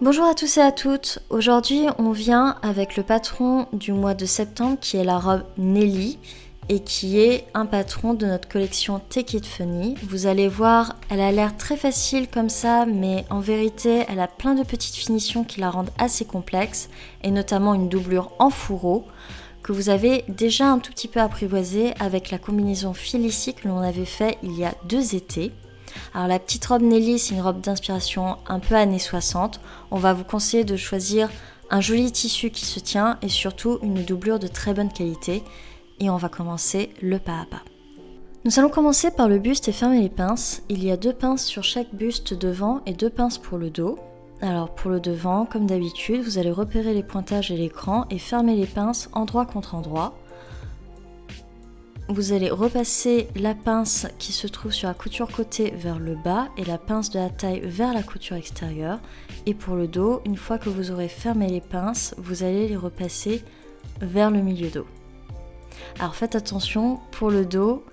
Bonjour à tous et à toutes, aujourd'hui on vient avec le patron du mois de septembre qui est la robe Nelly et qui est un patron de notre collection Take It Funny. Vous allez voir, elle a l'air très facile comme ça, mais en vérité elle a plein de petites finitions qui la rendent assez complexe et notamment une doublure en fourreau que vous avez déjà un tout petit peu apprivoisée avec la combinaison Felicie que l'on avait fait il y a 2 étés. Alors la petite robe Nelly, c'est une robe d'inspiration un peu années 60. On va vous conseiller de choisir un joli tissu qui se tient et surtout une doublure de très bonne qualité. Et on va commencer le pas à pas. Nous allons commencer par le buste et fermer les pinces. Il y a 2 pinces sur chaque buste devant et 2 pinces pour le dos. Alors pour le devant, comme d'habitude, vous allez repérer les pointages et l'écran et fermer les pinces endroit contre endroit. Vous allez repasser la pince qui se trouve sur la couture côté vers le bas et la pince de la taille vers la couture extérieure. Et pour le dos, une fois que vous aurez fermé les pinces, vous allez les repasser vers le milieu dos. Alors faites attention, pour le dos,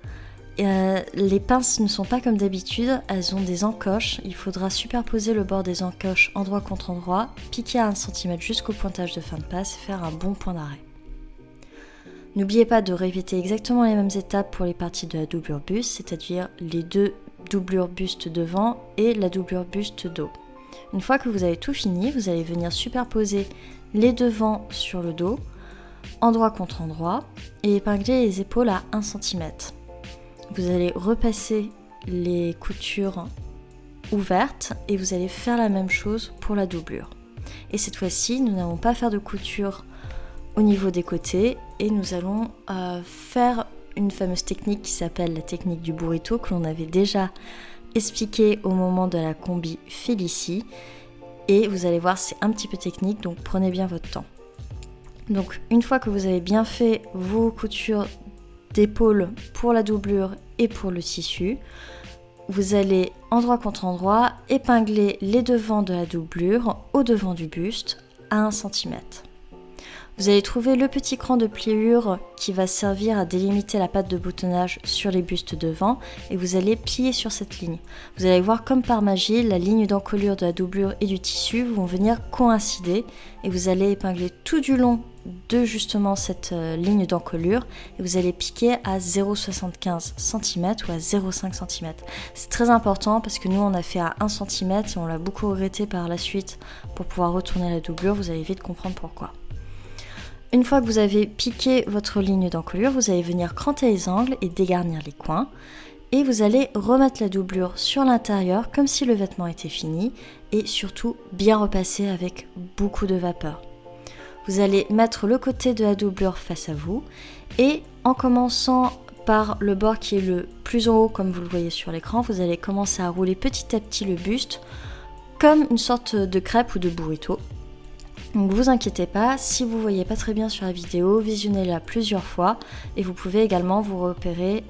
les pinces ne sont pas comme d'habitude, elles ont des encoches. Il faudra superposer le bord des encoches endroit contre endroit, piquer à 1 cm jusqu'au pointage de fin de passe et faire un bon point d'arrêt. N'oubliez pas de répéter exactement les mêmes étapes pour les parties de la doublure buste, c'est-à-dire les 2 doublures buste devant et la doublure buste dos. Une fois que vous avez tout fini, vous allez venir superposer les devants sur le dos, endroit contre endroit, et épingler les épaules à 1 cm. Vous allez repasser les coutures ouvertes et vous allez faire la même chose pour la doublure. Et cette fois-ci, nous n'allons pas faire de couture au niveau des côtés et nous allons faire une fameuse technique qui s'appelle la technique du burrito que l'on avait déjà expliqué au moment de la combi Felicie et vous allez voir c'est un petit peu technique donc prenez bien votre temps. Donc une fois que vous avez bien fait vos coutures d'épaule pour la doublure et pour le tissu, vous allez endroit contre endroit épingler les devants de la doublure au devant du buste à 1 cm. Vous allez trouver le petit cran de pliure qui va servir à délimiter la patte de boutonnage sur les bustes devant et vous allez plier sur cette ligne. Vous allez voir comme par magie, la ligne d'encolure de la doublure et du tissu vont venir coïncider et vous allez épingler tout du long de justement cette ligne d'encolure et vous allez piquer à 0,75 cm ou à 0,5 cm. C'est très important parce que nous on a fait à 1 cm et on l'a beaucoup regretté par la suite pour pouvoir retourner la doublure, vous allez vite comprendre pourquoi. Une fois que vous avez piqué votre ligne d'encolure, vous allez venir cranter les angles et dégarnir les coins. Et vous allez remettre la doublure sur l'intérieur comme si le vêtement était fini et surtout bien repasser avec beaucoup de vapeur. Vous allez mettre le côté de la doublure face à vous et en commençant par le bord qui est le plus en haut comme vous le voyez sur l'écran, vous allez commencer à rouler petit à petit le buste comme une sorte de crêpe ou de burrito. Donc vous inquiétez pas, si vous voyez pas très bien sur la vidéo, visionnez-la plusieurs fois et vous pouvez également vous référer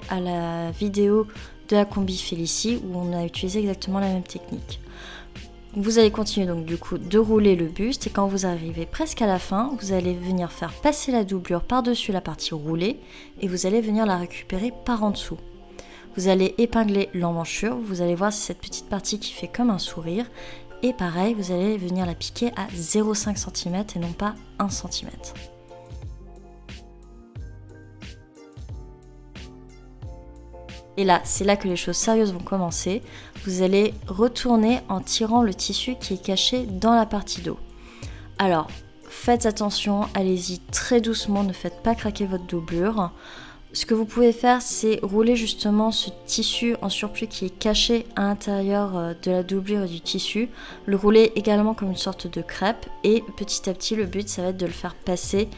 à la vidéo de la combi Felicie où on a utilisé exactement la même technique. Vous allez continuer donc du coup de rouler le buste et quand vous arrivez presque à la fin, vous allez venir faire passer la doublure par-dessus la partie roulée et vous allez venir la récupérer par en dessous. Vous allez épingler l'emmanchure, vous allez voir c'est cette petite partie qui fait comme un sourire. Et pareil, vous allez venir la piquer à 0,5 cm et non pas 1 cm. Et là, c'est là que les choses sérieuses vont commencer. Vous allez retourner en tirant le tissu qui est caché dans la partie dos. Alors, faites attention, allez-y très doucement, ne faites pas craquer votre doublure. Ce que vous pouvez faire, c'est rouler justement ce tissu en surplus qui est caché à l'intérieur de la doublure et du tissu, le rouler également comme une sorte de crêpe et petit à petit le but ça va être de le faire passer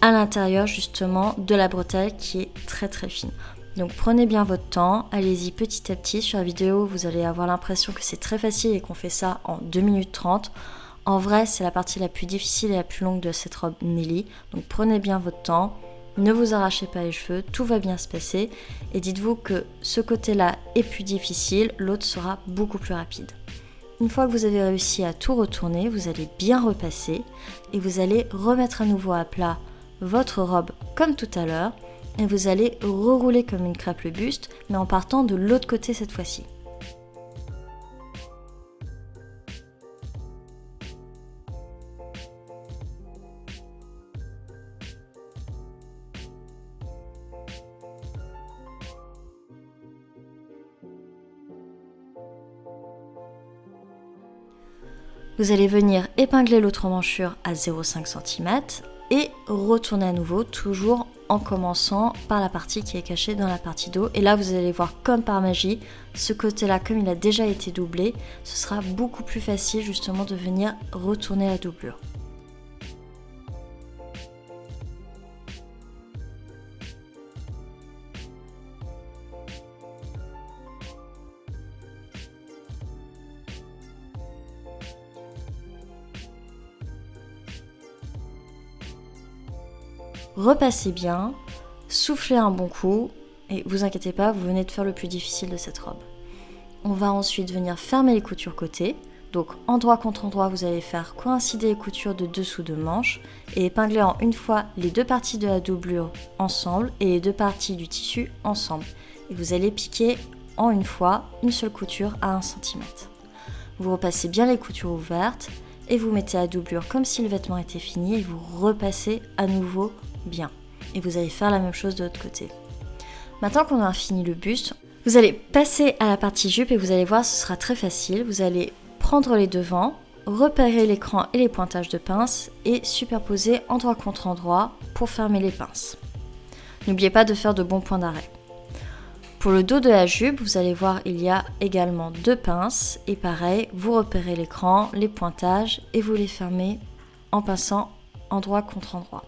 à l'intérieur justement de la bretelle qui est très très fine. Donc prenez bien votre temps, allez-y petit à petit, sur la vidéo vous allez avoir l'impression que c'est très facile et qu'on fait ça en 2 minutes 30. En vrai c'est la partie la plus difficile et la plus longue de cette robe Nelly, donc prenez bien votre temps. Ne vous arrachez pas les cheveux, tout va bien se passer et dites-vous que ce côté-là est plus difficile, l'autre sera beaucoup plus rapide. Une fois que vous avez réussi à tout retourner, vous allez bien repasser et vous allez remettre à nouveau à plat votre robe comme tout à l'heure et vous allez rerouler comme une crêpe le buste mais en partant de l'autre côté cette fois-ci. Vous allez venir épingler l'autre emmanchure à 0,5 cm et retourner à nouveau, toujours en commençant par la partie qui est cachée dans la partie dos. Et là, vous allez voir comme par magie, ce côté-là, comme il a déjà été doublé, ce sera beaucoup plus facile justement de venir retourner la doublure. Repassez bien, soufflez un bon coup et vous inquiétez pas, vous venez de faire le plus difficile de cette robe. On va ensuite venir fermer les coutures côté. Donc endroit contre endroit, vous allez faire coïncider les coutures de dessous de manche et épingler en une fois les deux parties de la doublure ensemble et les deux parties du tissu ensemble. Et vous allez piquer en une fois une seule couture à 1 cm. Vous repassez bien les coutures ouvertes et vous mettez la doublure comme si le vêtement était fini et vous repassez à nouveau bien. Et vous allez faire la même chose de l'autre côté. Maintenant qu'on a fini le buste, vous allez passer à la partie jupe et vous allez voir, ce sera très facile. Vous allez prendre les devants, repérer l'écran et les pointages de pince et superposer endroit contre endroit pour fermer les pinces. N'oubliez pas de faire de bons points d'arrêt. Pour le dos de la jupe, vous allez voir, il y a également 2 pinces et pareil, vous repérez l'écran, les pointages et vous les fermez en pinçant endroit contre endroit.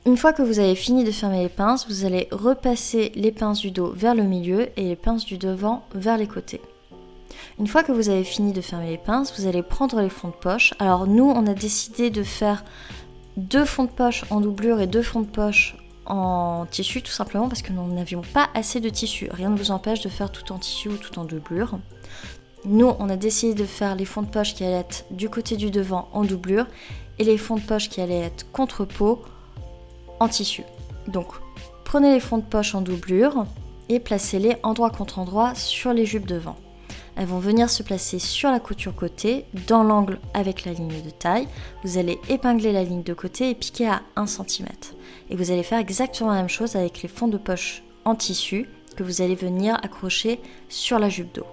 Une fois que vous avez fini de fermer les pinces, vous allez repasser les pinces du dos vers le milieu et les pinces du devant vers les côtés. Une fois que vous avez fini de fermer les pinces, vous allez prendre les fonds de poche. Alors nous, on a décidé de faire 2 fonds de poche en doublure et 2 fonds de poche en tissu, tout simplement parce que nous n'avions pas assez de tissu. Rien ne vous empêche de faire tout en tissu ou tout en doublure. Nous, on a décidé de faire les fonds de poche qui allaient être du côté du devant en doublure et les fonds de poche qui allaient être contre-peau en tissu. Donc, prenez les fonds de poche en doublure et placez-les endroit contre endroit sur les jupes devant. Elles vont venir se placer sur la couture côté, dans l'angle avec la ligne de taille. Vous allez épingler la ligne de côté et piquer à 1 cm. Et vous allez faire exactement la même chose avec les fonds de poche en tissu que vous allez venir accrocher sur la jupe dos.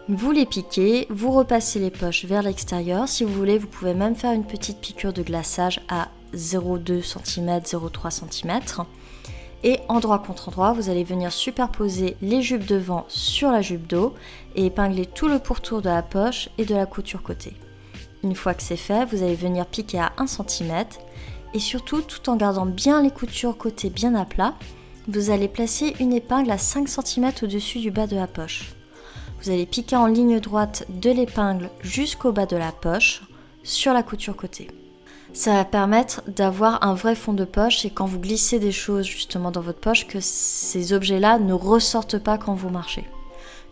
Vous les piquez, vous repassez les poches vers l'extérieur. Si vous voulez, vous pouvez même faire une petite piqûre de glaçage à 0,2 cm, 0,3 cm. Et endroit contre endroit, vous allez venir superposer les jupes devant sur la jupe dos et épingler tout le pourtour de la poche et de la couture côté. Une fois que c'est fait, vous allez venir piquer à 1 cm et surtout, tout en gardant bien les coutures côté bien à plat, vous allez placer une épingle à 5 cm au-dessus du bas de la poche. Vous allez piquer en ligne droite de l'épingle jusqu'au bas de la poche sur la couture côté. Ça va permettre d'avoir un vrai fond de poche et quand vous glissez des choses justement dans votre poche, que ces objets-là ne ressortent pas quand vous marchez.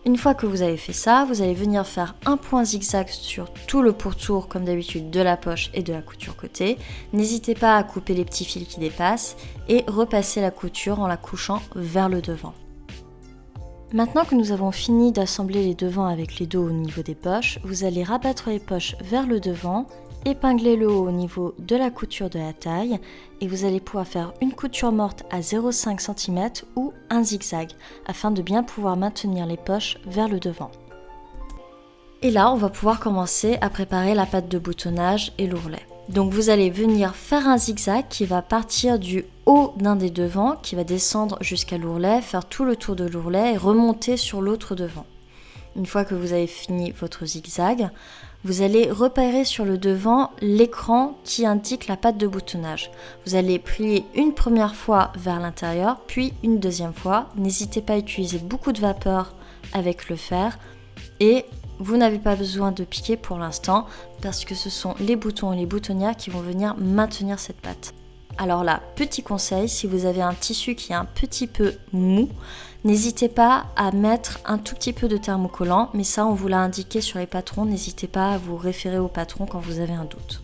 Une fois que vous avez fait ça, vous allez venir faire un point zigzag sur tout le pourtour comme d'habitude de la poche et de la couture côté. N'hésitez pas à couper les petits fils qui dépassent et repasser la couture en la couchant vers le devant. Maintenant que nous avons fini d'assembler les devants avec les dos au niveau des poches, vous allez rabattre les poches vers le devant, épingler le haut au niveau de la couture de la taille et vous allez pouvoir faire une couture morte à 0,5 cm ou un zigzag afin de bien pouvoir maintenir les poches vers le devant. Et là, on va pouvoir commencer à préparer la patte de boutonnage et l'ourlet. Donc vous allez venir faire un zigzag qui va partir du haut d'un des devants, qui va descendre jusqu'à l'ourlet, faire tout le tour de l'ourlet et remonter sur l'autre devant. Une fois que vous avez fini votre zigzag, vous allez repérer sur le devant l'écran qui indique la patte de boutonnage. Vous allez plier une première fois vers l'intérieur, puis une deuxième fois. N'hésitez pas à utiliser beaucoup de vapeur avec le fer et vous n'avez pas besoin de piquer pour l'instant parce que ce sont les boutons et les boutonnières qui vont venir maintenir cette patte. Alors là, petit conseil, si vous avez un tissu qui est un petit peu mou, n'hésitez pas à mettre un tout petit peu de thermocollant, mais ça on vous l'a indiqué sur les patrons, n'hésitez pas à vous référer au patron quand vous avez un doute.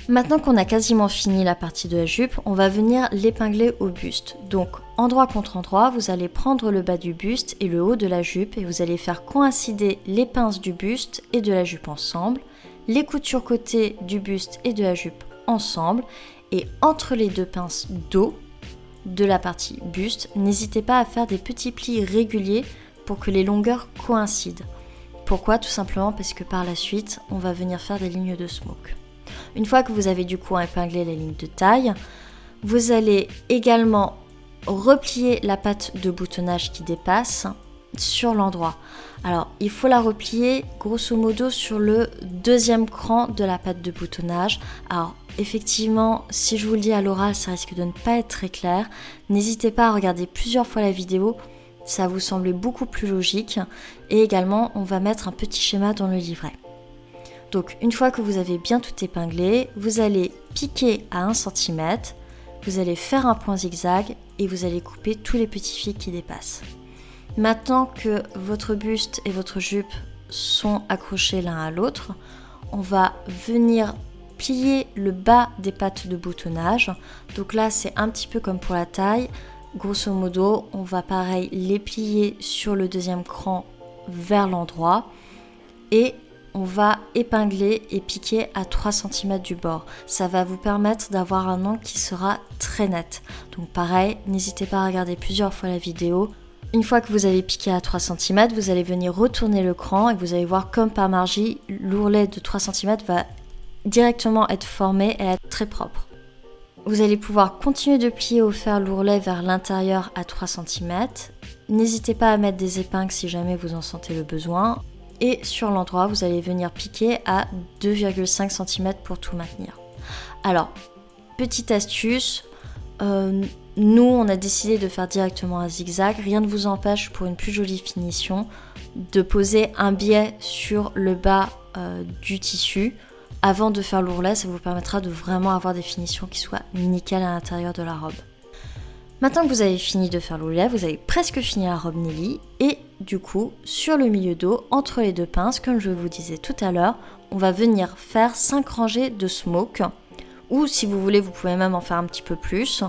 Maintenant qu'on a quasiment fini la partie de la jupe, on va venir l'épingler au buste. Donc endroit contre endroit, vous allez prendre le bas du buste et le haut de la jupe et vous allez faire coïncider les pinces du buste et de la jupe ensemble, les coutures côté du buste et de la jupe ensemble et entre les deux pinces dos de la partie buste, n'hésitez pas à faire des petits plis réguliers pour que les longueurs coïncident. Pourquoi? Tout simplement parce que par la suite, on va venir faire des lignes de smoke. Une fois que vous avez du coup épinglé les lignes de taille, vous allez également replier la patte de boutonnage qui dépasse sur l'endroit. Alors, il faut la replier grosso modo sur le deuxième cran de la patte de boutonnage. Alors, effectivement, si je vous le dis à l'oral, ça risque de ne pas être très clair. N'hésitez pas à regarder plusieurs fois la vidéo. Ça va vous sembler beaucoup plus logique. Et également, on va mettre un petit schéma dans le livret. Donc, une fois que vous avez bien tout épinglé, vous allez piquer à 1 cm, vous allez faire un point zigzag et vous allez couper tous les petits fils qui dépassent. Maintenant que votre buste et votre jupe sont accrochés l'un à l'autre, on va venir plier le bas des pattes de boutonnage. Donc là, c'est un petit peu comme pour la taille. Grosso modo, on va pareil les plier sur le deuxième cran vers l'endroit et on va épingler et piquer à 3 cm du bord. Ça va vous permettre d'avoir un angle qui sera très net. Donc pareil, n'hésitez pas à regarder plusieurs fois la vidéo. Une fois que vous avez piqué à 3 cm, vous allez venir retourner le cran et vous allez voir comme par magie, l'ourlet de 3 cm va directement être formé et être très propre. Vous allez pouvoir continuer de plier au fer l'ourlet vers l'intérieur à 3 cm. N'hésitez pas à mettre des épingles si jamais vous en sentez le besoin. Et sur l'endroit, vous allez venir piquer à 2,5 cm pour tout maintenir. Alors, petite astuce, nous on a décidé de faire directement un zigzag. Rien ne vous empêche pour une plus jolie finition de poser un biais sur le bas du tissu avant de faire l'ourlet. Ça vous permettra de vraiment avoir des finitions qui soient nickel à l'intérieur de la robe. Maintenant que vous avez fini de faire l'ourlet, vous avez presque fini la robe Nelly et du coup, sur le milieu dos, entre les deux pinces, comme je vous disais tout à l'heure, on va venir faire 5 rangées de smoke ou si vous voulez, vous pouvez même en faire un petit peu plus.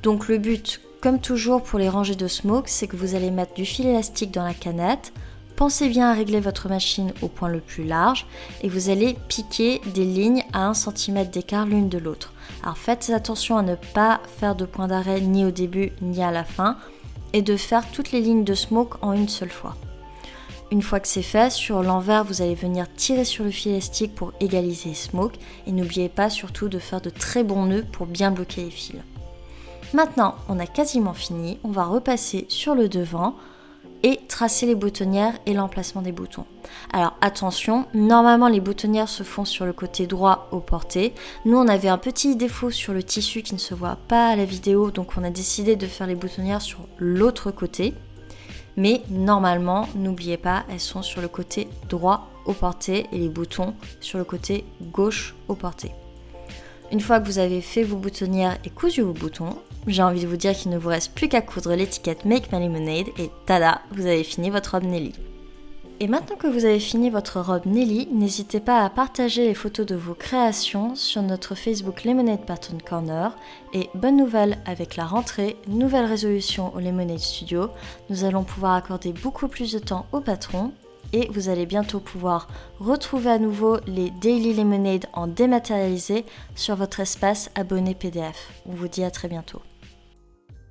Donc le but, comme toujours pour les rangées de smoke, c'est que vous allez mettre du fil élastique dans la canette. Pensez bien à régler votre machine au point le plus large et vous allez piquer des lignes à 1 cm d'écart l'une de l'autre. Alors faites attention à ne pas faire de point d'arrêt ni au début ni à la fin et de faire toutes les lignes de smoke en une seule fois. Une fois que c'est fait, sur l'envers, vous allez venir tirer sur le fil élastique pour égaliser les smoke et n'oubliez pas surtout de faire de très bons nœuds pour bien bloquer les fils. Maintenant, on a quasiment fini, on va repasser sur le devant et tracer les boutonnières et l'emplacement des boutons. Alors attention, normalement les boutonnières se font sur le côté droit au porté. Nous on avait un petit défaut sur le tissu qui ne se voit pas à la vidéo, donc on a décidé de faire les boutonnières sur l'autre côté. Mais normalement, n'oubliez pas, elles sont sur le côté droit au porté et les boutons sur le côté gauche au porté. Une fois que vous avez fait vos boutonnières et cousu vos boutons, j'ai envie de vous dire qu'il ne vous reste plus qu'à coudre l'étiquette Make My Lemonade et tada, vous avez fini votre robe Nelly. Et maintenant que vous avez fini votre robe Nelly, n'hésitez pas à partager les photos de vos créations sur notre Facebook Lemonade Pattern Corner. Et bonne nouvelle, avec la rentrée, nouvelle résolution au Lemonade Studio, nous allons pouvoir accorder beaucoup plus de temps aux patrons et vous allez bientôt pouvoir retrouver à nouveau les Daily Lemonade en dématérialisé sur votre espace abonné PDF. On vous dit à très bientôt.